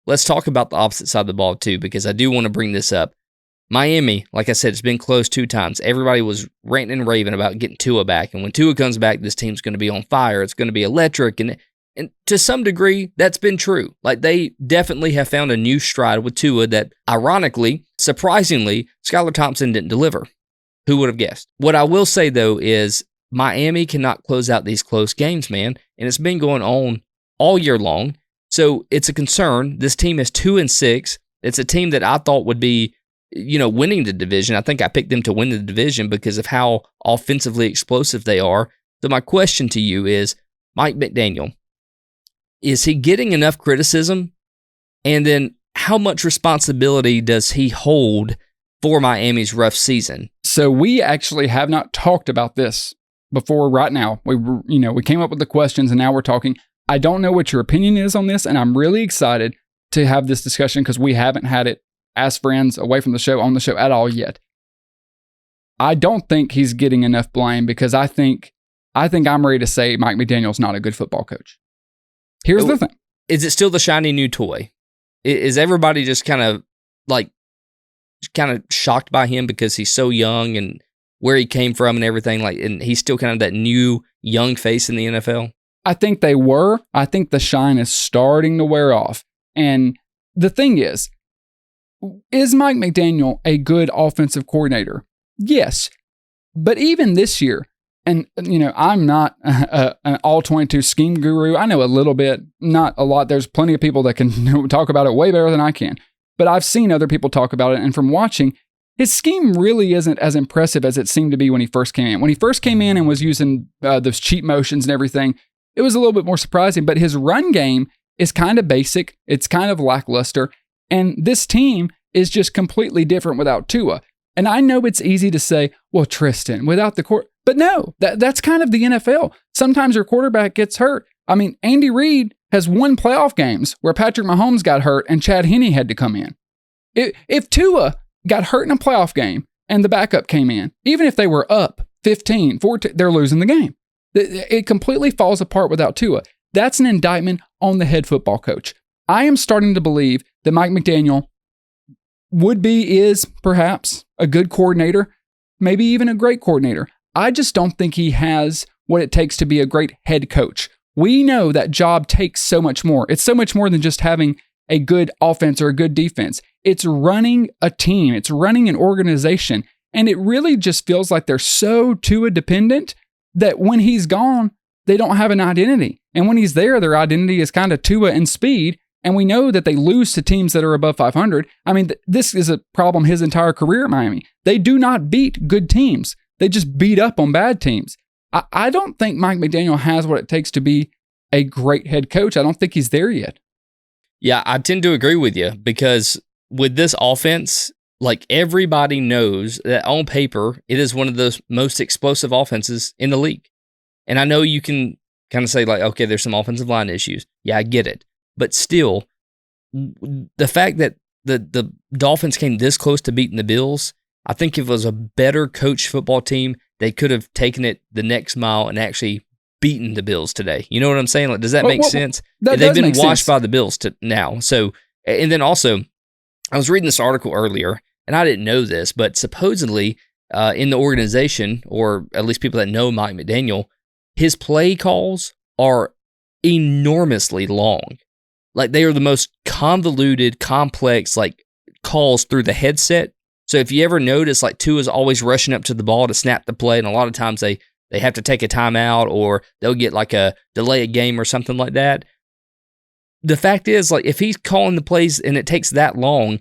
let's talk about the opposite side of the ball too, because I do want to bring this up. Miami, like I said, it's been close 2 times. Everybody was ranting and raving about getting Tua back. And when Tua comes back, this team's going to be on fire. It's going to be electric. And to some degree, that's been true. Like, they definitely have found a new stride with Tua that, ironically, surprisingly, Skylar Thompson didn't deliver. Who would have guessed? What I will say, though, is Miami cannot close out these close games, man. And it's been going on all year long. So it's a concern. This team is 2-6. It's a team that I thought would be, winning the division. I think I picked them to win the division because of how offensively explosive they are. So my question to you is, Mike McDaniel, is he getting enough criticism? And then how much responsibility does he hold for Miami's rough season? So we actually have not talked about this before right now. We came up with the questions and now we're talking. I don't know what your opinion is on this, and I'm really excited to have this discussion because we haven't had it as friends away from the show, on the show at all yet. I don't think he's getting enough blame because I think I'm ready to say Mike McDaniel's not a good football coach. Here's the thing. Is it still the shiny new toy? Is everybody just kind of shocked by him because he's so young and where he came from and everything, and he's still kind of that new young face in the NFL? I think they were. I think the shine is starting to wear off. And the thing is Mike McDaniel a good offensive coordinator? Yes. But even this year, and I'm not an all-22 scheme guru. I know a little bit, not a lot. There's plenty of people that can talk about it way better than I can. But I've seen other people talk about it, and from watching, his scheme really isn't as impressive as it seemed to be when he first came in. When he first came in and was using those cheat motions and everything, it was a little bit more surprising. But his run game is kind of basic. It's kind of lackluster. And this team is just completely different without Tua. And I know it's easy to say, well, Tristan, without the court. But no, that's kind of the NFL. Sometimes your quarterback gets hurt. I mean, Andy Reid has won playoff games where Patrick Mahomes got hurt and Chad Henne had to come in. If Tua got hurt in a playoff game and the backup came in, even if they were up 15, 14, they're losing the game. It completely falls apart without Tua. That's an indictment on the head football coach. I am starting to believe that Mike McDaniel is perhaps a good coordinator, maybe even a great coordinator. I just don't think he has what it takes to be a great head coach. We know that job takes so much more. It's so much more than just having a good offense or a good defense. It's running a team. It's running an organization. And it really just feels like they're so Tua dependent that when he's gone, they don't have an identity. And when he's there, their identity is kind of Tua and speed. And we know that they lose to teams that are above 500. I mean, this is a problem his entire career at Miami. They do not beat good teams. They just beat up on bad teams. I don't think Mike McDaniel has what it takes to be a great head coach. I don't think he's there yet. Yeah, I tend to agree with you because with this offense, everybody knows that on paper, it is one of the most explosive offenses in the league. And I know you can kind of say okay, there's some offensive line issues. Yeah, I get it. But still, the fact that the Dolphins came this close to beating the Bills, I think if it was a better coached football team, they could have taken it the next mile and actually beaten the Bills today. You know what I'm saying? Does that make sense? They've been washed by the Bills now. So, and then also, I was reading this article earlier, and I didn't know this, but supposedly in the organization, or at least people that know Mike McDaniel, his play calls are enormously long. They are the most convoluted, complex, calls through the headset. So if you ever notice, Tua's always rushing up to the ball to snap the play, and a lot of times they have to take a timeout or they'll get a delay a game or something like that. The fact is, if he's calling the plays and it takes that long,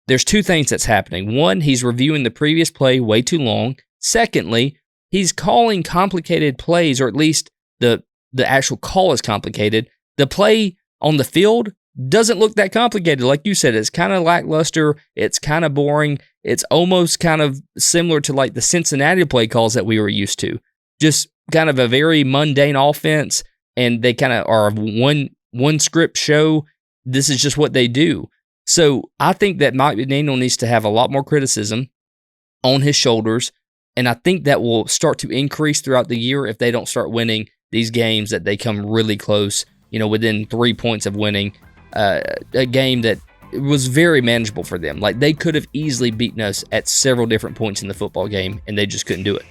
there's 2 things that's happening. One, he's reviewing the previous play way too long. Secondly, he's calling complicated plays, or at least the actual call is complicated. The play on the field doesn't look that complicated. Like you said, it's kind of lackluster. It's kind of boring. It's almost kind of similar to the Cincinnati play calls that we were used to. Just kind of a very mundane offense, and they kind of are one script show. This is just what they do. So I think that Mike McDaniel needs to have a lot more criticism on his shoulders, and I think that will start to increase throughout the year if they don't start winning these games that they come really close, within 3 points of winning. a game that was very manageable for them. Like, they could have easily beaten us at several different points in the football game, and they just couldn't do it.